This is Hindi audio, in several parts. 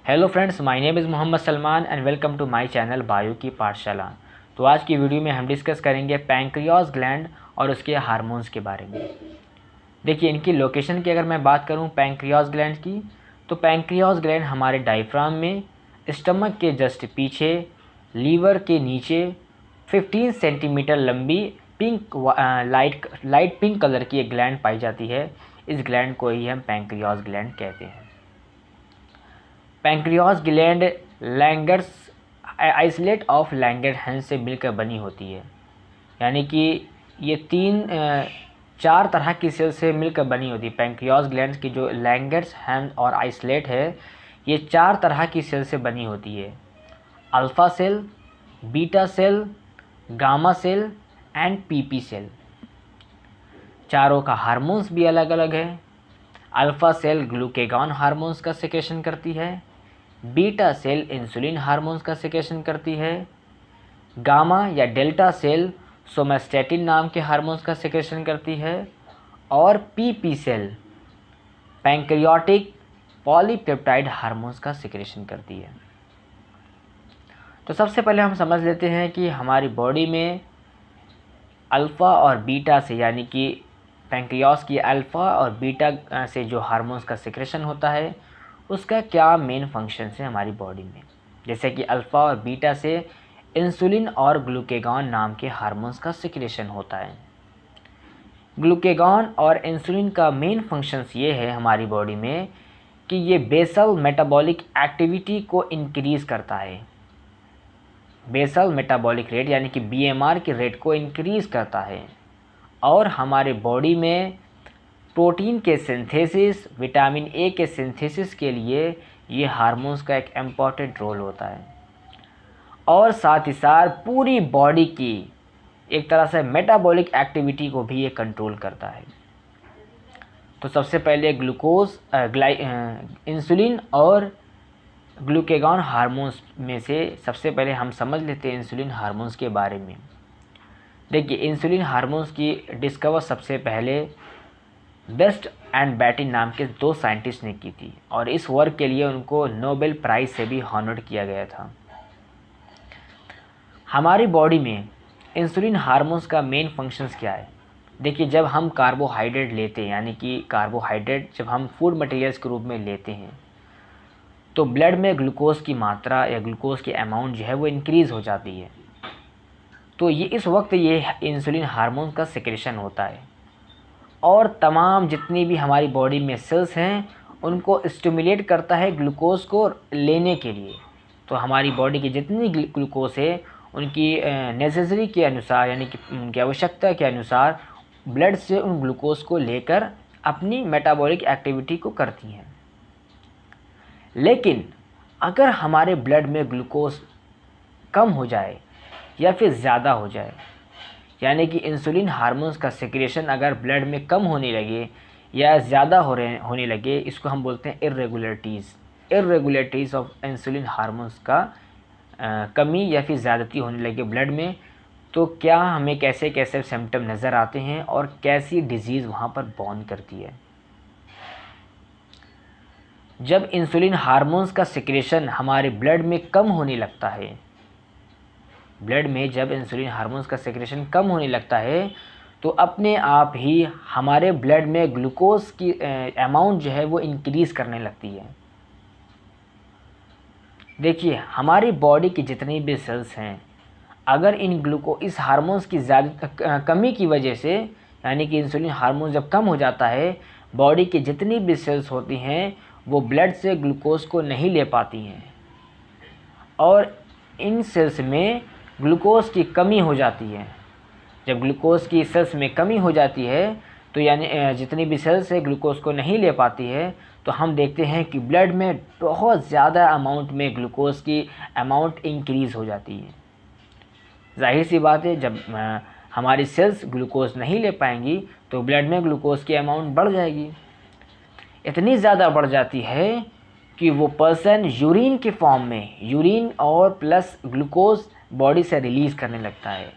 Hello friends, my name is Mohammad Salman and welcome to my channel bio की पाठशाला। तो आज की वीडियो में हम डिस्कस करेंगे पैंक्रियाज ग्लैंड और उसके हार्मोन्स के बारे में। देखिए, इनकी लोकेशन की अगर मैं बात करूं पैंक्रियाज ग्लैंड की, तो पैंक्रियाज ग्लैंड हमारे डायफ्राम में स्टमक के जस्ट पीछे लीवर के नीचे 15 सेंटीमीटर लंबी लाइट पिंक कलर की एक ग्लैंड पाई जाती है। इस ग्लैंड को ही हम पैंक्रियाज ग्लैंड कहते हैं। Pancreas gland Langer's isolate of Langerhans से मिलकर बनी होती है, यानी कि ये चार तरह की सेल से मिलकर बनी होती है। पैंक्रियाज ग्लैंड की जो लैंगरहैंस और आइसोलेट है, ये चार तरह की सेल से बनी होती है: alpha cell, beta cell, gamma cell and PP cell. चारों का हार्मोन्स भी अलग अलग है। अल्फ़ा सेल ग्लूकेगॉन हार्मोन्स का सिक्रेशन करती है, बीटा सेल इंसुलिन हार्मोन्स का सिक्रेशन करती है, गामा या डेल्टा सेल सोमेस्टेटिन नाम के हार्मोन्स का सिक्रेशन करती है, और PP cell pancreatic polypeptide hormones का सिक्रेशन करती है। तो सबसे पहले हम समझ लेते हैं कि हमारी बॉडी में अल्फ़ा और बीटा से, यानी कि पैंक्रियाज की अल्फ़ा और बीटा से जो हार्मोन्स का सिक्रेशन होता है, उसका क्या मेन फंक्शन है हमारी बॉडी में। जैसे कि अल्फ़ा और बीटा से इंसुलिन और ग्लूकेगॉन नाम के हार्मोन्स का सिक्रेशन होता है। ग्लूकेगॉन और इंसुलिन का मेन फंक्शंस ये है हमारी बॉडी में कि ये बेसल मेटाबॉलिक एक्टिविटी को इंक्रीज़ करता है। बेसल मेटाबॉलिक रेट यानी कि BMR के रेट को इंक्रीज़ करता है, और हमारे बॉडी में प्रोटीन के सिंथेसिस, विटामिन ए के सिंथेसिस के लिए ये हार्मोन्स का एक इम्पॉर्टेंट रोल होता है। और साथ ही साथ पूरी बॉडी की एक तरह से मेटाबॉलिक एक्टिविटी को भी ये कंट्रोल करता है। तो सबसे पहले इंसुलिन और ग्लूकेगॉन हार्मोन्स में से सबसे पहले हम समझ लेते हैं इंसुलिन हार्मोन्स के बारे में। देखिए, इंसुलिन हार्मोन्स की डिस्कवर सबसे पहले बेस्ट एंड बैटिन नाम के दो साइंटिस्ट ने की थी, और इस वर्क के लिए उनको नोबेल प्राइज़ से भी हॉनर्ड किया गया था। हमारी बॉडी में इंसुलिन हार्मोन्स का मेन फंक्शंस क्या है। देखिए, जब हम कार्बोहाइड्रेट लेते हैं, यानी कि कार्बोहाइड्रेट जब हम फूड मटेरियल्स के रूप में लेते हैं, तो ब्लड में ग्लूकोज की मात्रा या ग्लूकोज की अमाउंट जो है वो इंक्रीज़ हो जाती है। तो ये इस वक्त ये इंसुलिन हार्मोन का सिक्रेशन होता है, और तमाम जितनी भी हमारी बॉडी में सेल्स हैं उनको स्टिमुलेट करता है ग्लूकोज को लेने के लिए। तो हमारी बॉडी की जितनी ग्लूकोज है उनकी नेसेसरी के अनुसार, यानी कि उनकी आवश्यकता के अनुसार ब्लड से उन ग्लूकोज को लेकर अपनी मेटाबॉलिक एक्टिविटी को करती हैं। लेकिन अगर हमारे ब्लड में ग्लूकोज कम हो जाए या फिर ज़्यादा हो जाए, यानी कि इंसुलिन हार्मोन्स का सिक्रेशन अगर ब्लड में कम होने लगे या ज़्यादा होने लगे, इसको हम बोलते हैं इर्रेगुलरिटीज़ ऑफ इंसुलिन हार्मोन्स का कमी या फिर ज़्यादती होने लगे ब्लड में, तो क्या हमें कैसे कैसे सिम्टम नज़र आते हैं और कैसी डिजीज़ वहाँ पर बॉर्न करती है। जब इंसुलिन हार्मोन्स का सिक्रेशन हमारे ब्लड में कम होने लगता है, ब्लड में जब इंसुलिन हार्मोन्स का सिक्रेशन कम होने लगता है, तो अपने आप ही हमारे ब्लड में ग्लूकोज की अमाउंट जो है वो इंक्रीज़ करने लगती है। देखिए, हमारी बॉडी की जितनी भी सेल्स हैं, अगर इस हार्मोन्स की ज़्यादा कमी की वजह से, यानी कि इंसुलिन हार्मोन जब कम हो जाता है, बॉडी की जितनी भी सेल्स होती हैं वो ब्लड से ग्लूकोज को नहीं ले पाती हैं, और इन सेल्स में ग्लूकोज की कमी हो जाती है। जब ग्लूकोज की सेल्स में कमी हो जाती है, तो यानी जितनी भी सेल्स है ग्लूकोज को नहीं ले पाती है, तो हम देखते हैं कि ब्लड में बहुत ज़्यादा अमाउंट में ग्लूकोज की अमाउंट इंक्रीज़ हो जाती है। जाहिर सी बात है, जब हमारी सेल्स ग्लूकोज नहीं ले पाएंगी तो ब्लड में ग्लूकोज की अमाउंट बढ़ जाएगी। इतनी ज़्यादा बढ़ जाती है कि वो पर्सन यूरिन के फॉर्म में यूरिन और प्लस ग्लूकोज बॉडी से रिलीज़ करने लगता है,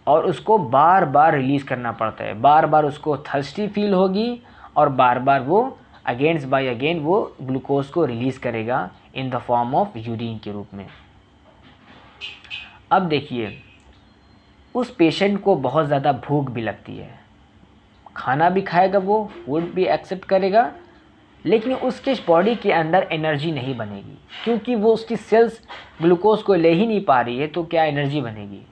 और उसको बार बार रिलीज़ करना पड़ता है। बार बार उसको थर्स्टी फील होगी और बार बार वो अगेंस्ट बाय अगेन वो ग्लूकोज को रिलीज़ करेगा in the form of urine के रूप में। अब देखिए, उस पेशेंट को बहुत ज़्यादा भूख भी लगती है, खाना भी खाएगा, वो फूड भी एक्सेप्ट करेगा, लेकिन उसके बॉडी के अंदर एनर्जी नहीं बनेगी, क्योंकि वो उसकी सेल्स ग्लूकोज को ले ही नहीं पा रही है, तो क्या एनर्जी बनेगी।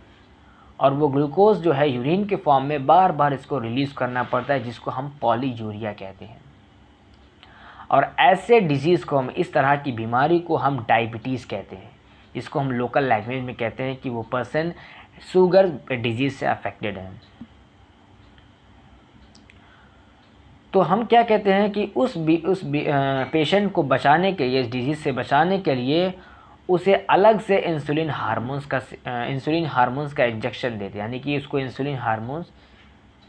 और वो ग्लूकोज जो है यूरिन के फॉर्म में बार बार इसको रिलीज़ करना पड़ता है, जिसको हम पॉलीयूरिया कहते हैं। और ऐसे डिजीज़ को हम, इस तरह की बीमारी को हम डायबिटीज़ कहते हैं, जिसको हम लोकल लैंग्वेज में कहते हैं कि वो पर्सन शुगर डिजीज़ से अफेक्टेड है। तो हम क्या कहते हैं कि उस पेशेंट को बचाने के लिए, इस डिजीज़ से बचाने के लिए उसे अलग से इंसुलिन हार्मोन्स का इंजेक्शन देते हैं, यानी कि उसको इंसुलिन हार्मोन्स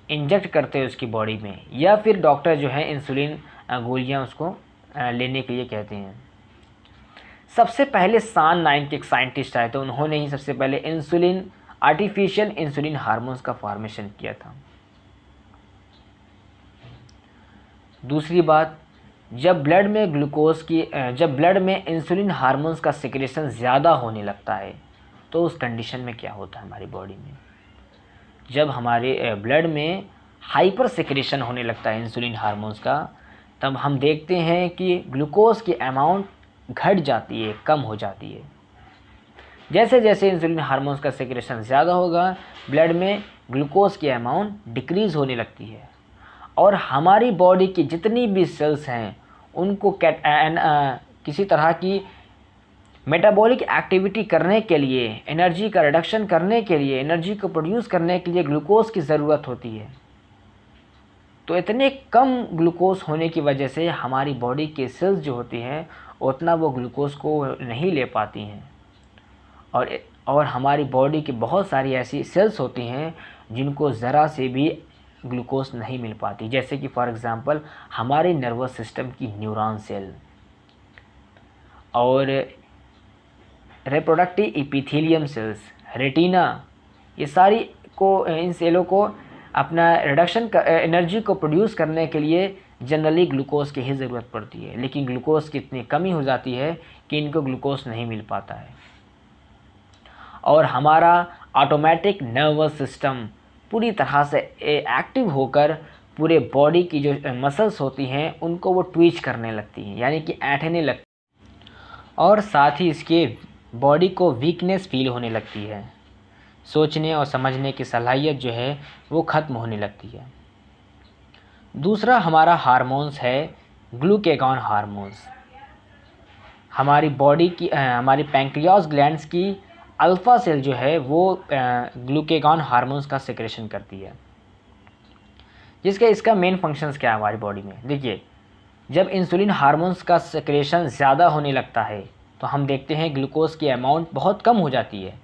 इंजेक्ट करते हैं उसकी बॉडी में, या फिर डॉक्टर जो है इंसुलिन गोलियां उसको लेने के लिए कहते हैं। सबसे पहले सान नाम के एक साइंटिस्ट आए, तो उन्होंने ही सबसे पहले आर्टिफिशियल इंसुलिन हार्मोन्स का फॉर्मेशन किया था। दूसरी बात, जब ब्लड में इंसुलिन हार्मोन्स का सिक्रेशन ज़्यादा होने लगता है, तो उस कंडीशन में क्या होता है हमारी बॉडी में, जब हमारे ब्लड में हाइपर सिक्रेशन होने लगता है इंसुलिन हार्मोन्स का, तब हम देखते हैं कि ग्लूकोज की अमाउंट घट जाती है, कम हो जाती है। जैसे जैसे इंसुलिन हार्मोन्स का सिक्रेशन ज़्यादा होगा, ब्लड में ग्लूकोज की अमाउंट डिक्रीज़ होने लगती है, और हमारी बॉडी की जितनी भी सेल्स हैं उनको किसी तरह की मेटाबॉलिक एक्टिविटी करने के लिए, एनर्जी का रिडक्शन करने के लिए, एनर्जी को प्रोड्यूस करने के लिए ग्लूकोज की ज़रूरत होती है। तो इतने कम ग्लूकोज होने की वजह से हमारी बॉडी के सेल्स जो होती हैं उतना वो ग्लूकोज को नहीं ले पाती हैं, और हमारी बॉडी की बहुत सारी ऐसी सेल्स होती हैं जिनको ज़रा से भी ग्लूकोज नहीं मिल पाती, जैसे कि फॉर एग्ज़ाम्पल हमारे नर्वस सिस्टम की न्यूरॉन सेल और रिप्रोडक्टिव एपिथेलियम सेल्स, रेटिना, ये सारी को, इन सेलों को अपना रिडक्शन का एनर्जी को प्रोड्यूस करने के लिए जनरली ग्लूकोज की ही ज़रूरत पड़ती है, लेकिन ग्लूकोज की इतनी कमी हो जाती है कि इनको ग्लूकोज नहीं मिल पाता है। और हमारा ऑटोमेटिक नर्वस सिस्टम पूरी तरह से एक्टिव होकर पूरे बॉडी की जो मसल्स होती हैं उनको वो ट्विच करने लगती हैं, यानी कि ऐंठने लगती हैं, और साथ ही इसके बॉडी को वीकनेस फील होने लगती है, सोचने और समझने की सलाहियत जो है वो ख़त्म होने लगती है। दूसरा हमारा हार्मोन्स है ग्लूकेगॉन हार्मोन्स। हमारी बॉडी की हमारी पैंक्रियास ग्लैंड्स की अल्फ़ा सेल जो है वो ग्लूकेगॉन हार्मोन्स का सिक्रेशन करती है, इसका मेन फंक्शंस क्या है हमारी बॉडी में। देखिए, जब इंसुलिन हार्मोन्स का सिक्रेशन ज़्यादा होने लगता है तो हम देखते हैं ग्लूकोज की अमाउंट बहुत कम हो जाती है।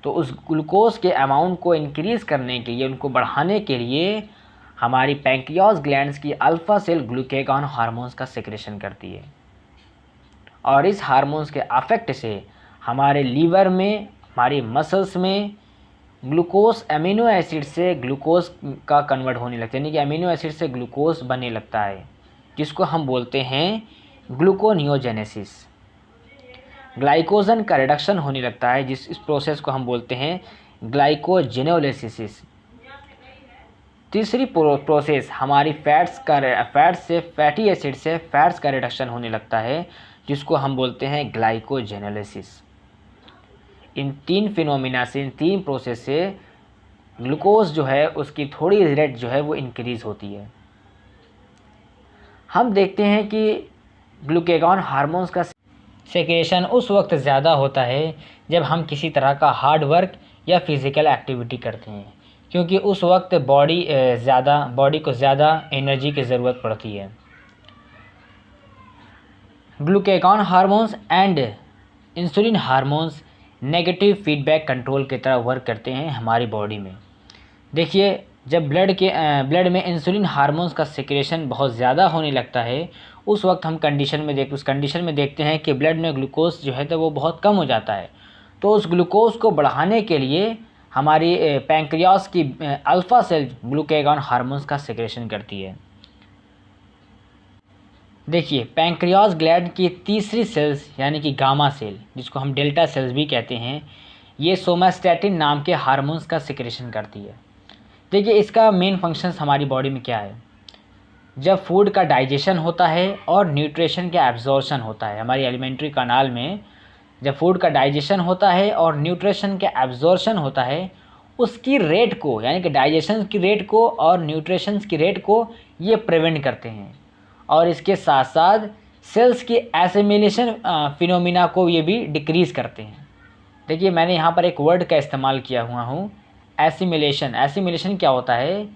तो उस ग्लूकोज के अमाउंट को इंक्रीज़ करने के लिए, उनको बढ़ाने के लिए हमारी पैंक्रियास ग्लैंड्स की अल्फ़ा सेल ग्लूकेगॉन हार्मोन्स का सिक्रेशन करती है, और इस हार्मोन्स के अफेक्ट से हमारे लीवर में, हमारी मसल्स में ग्लूकोज अमीनो एसिड से ग्लूकोज का कन्वर्ट होने लगता है, यानी कि अमीनो एसिड से ग्लूकोज बनने लगता है, जिसको हम बोलते हैं ग्लूकोनियोजेनेसिस। ग्लाइकोजन का रिडक्शन होने लगता है, इस प्रोसेस को हम बोलते हैं ग्लाइकोजेनोलिसिस। तीसरी प्रोसेस हमारी फैटी एसिड से फैट्स का रिडक्शन होने लगता है, जिसको हम बोलते हैं ग्लाइकोजेनोलिसिस। इन तीन फिनोमिना से, इन तीन प्रोसेस से ग्लूकोज जो है उसकी थोड़ी रेट जो है वो इंक्रीज़ होती है। हम देखते हैं कि ग्लूकेगॉन हार्मोन्स का सेक्रेशन उस वक्त ज़्यादा होता है जब हम किसी तरह का हार्ड वर्क या फिज़िकल एक्टिविटी करते हैं, क्योंकि उस वक्त बॉडी को ज़्यादा एनर्जी की ज़रूरत पड़ती है। Glucagon hormones and insulin hormones negative feedback control की तरह वर्क करते हैं हमारी बॉडी में। देखिए, जब ब्लड में इंसुलिन हार्मोन्स का सिक्रेशन बहुत ज़्यादा होने लगता है, उस वक्त हम उस कंडीशन में देखते हैं कि ब्लड में ग्लूकोज जो है तो वो बहुत कम हो जाता है। तो उस ग्लूकोज को बढ़ाने के लिए हमारी पैंक्रियास की अल्फ़ा सेल ग्लूकेगॉन हार्मोन्स का सिक्रेशन करती है। देखिए, पैंक्रियाज ग्लैंड की तीसरी सेल्स यानी कि गामा सेल, जिसको हम डेल्टा सेल्स भी कहते हैं, ये सोमास्टैटिन नाम के हार्मोन्स का सिक्रेशन करती है। देखिए, इसका मेन फंक्शंस हमारी बॉडी में क्या है। जब फूड का डाइजेशन होता है और न्यूट्रिशन का एब्जॉर्प्शन होता है, हमारी एलिमेंट्री कैनाल में जब फूड का डाइजेशन होता है और न्यूट्रिशन का एब्जॉर्प्शन होता है, उसकी रेट को, यानी कि डाइजेशन की रेट को और न्यूट्रिशन की रेट को ये प्रिवेंट करते हैं। और इसके साथ साथ सेल्स की एसिमिलेशन फिनोमिना को ये भी डिक्रीज़ करते हैं। देखिए, मैंने यहाँ पर एक वर्ड का इस्तेमाल किया हुआ हूँ, एसिमिलेशन। एसिमिलेशन क्या होता है,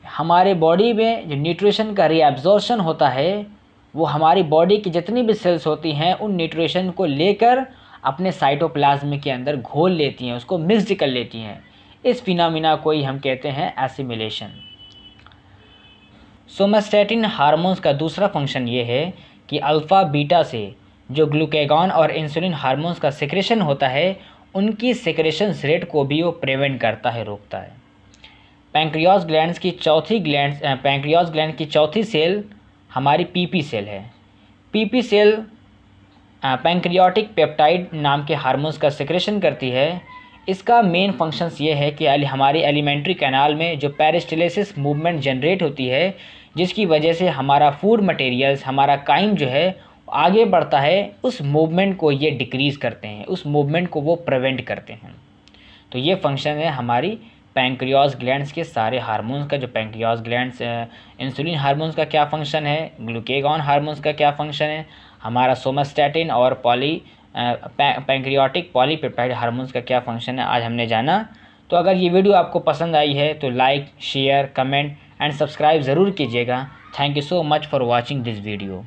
हमारे बॉडी में जो न्यूट्रिशन का रीअब्जॉर्प्शन होता है, वो हमारी बॉडी की जितनी भी सेल्स होती हैं उन न्यूट्रिशन को लेकर अपने साइटोप्लाज्म के अंदर घोल लेती हैं, उसको मिक्स कर लेती हैं। इस फिनोमिना को ही हम कहते हैं एसिमिलेशन। सोमास्टैटिन हार्मोन्स का दूसरा फंक्शन ये है कि अल्फ़ा बीटा से जो ग्लूकागॉन और इंसुलिन हार्मोन्स का सिक्रेशन होता है, उनकी सिक्रेशन रेट को भी वो प्रिवेंट करता है, रोकता है। पैंक्रियाज ग्लैंड की चौथी सेल हमारी पीपी सेल है। पीपी सेल पैंक्रियाटिक पेप्टाइड नाम के हार्मोन्स का सिक्रेशन करती है। इसका मेन फंक्शंस ये है कि हमारी एलिमेंट्री कैनाल में जो पेरिस्टालसिस मूवमेंट जनरेट होती है, जिसकी वजह से हमारा फूड मटेरियल्स, हमारा काइम जो है आगे बढ़ता है, उस मूवमेंट को ये डिक्रीज़ करते हैं, उस मूवमेंट को वो प्रिवेंट करते हैं। तो ये फंक्शन है हमारी पैंक्रियाज ग्लैंड्स के सारे हार्मोन्स का। जो पैंक्रियाज ग्लैंड्स, इंसुलिन हार्मोन्स का क्या फंक्शन है, ग्लूकागॉन हार्मोन्स का क्या फंक्शन है, हमारा सोमास्टैटिन और पैंक्रियाटिक पॉलीपेप्टाइड हार्मोन्स का क्या फंक्शन है, आज हमने जाना। तो अगर ये वीडियो आपको पसंद आई है तो like, share, comment and subscribe ज़रूर कीजिएगा। Thank you so much for watching this video.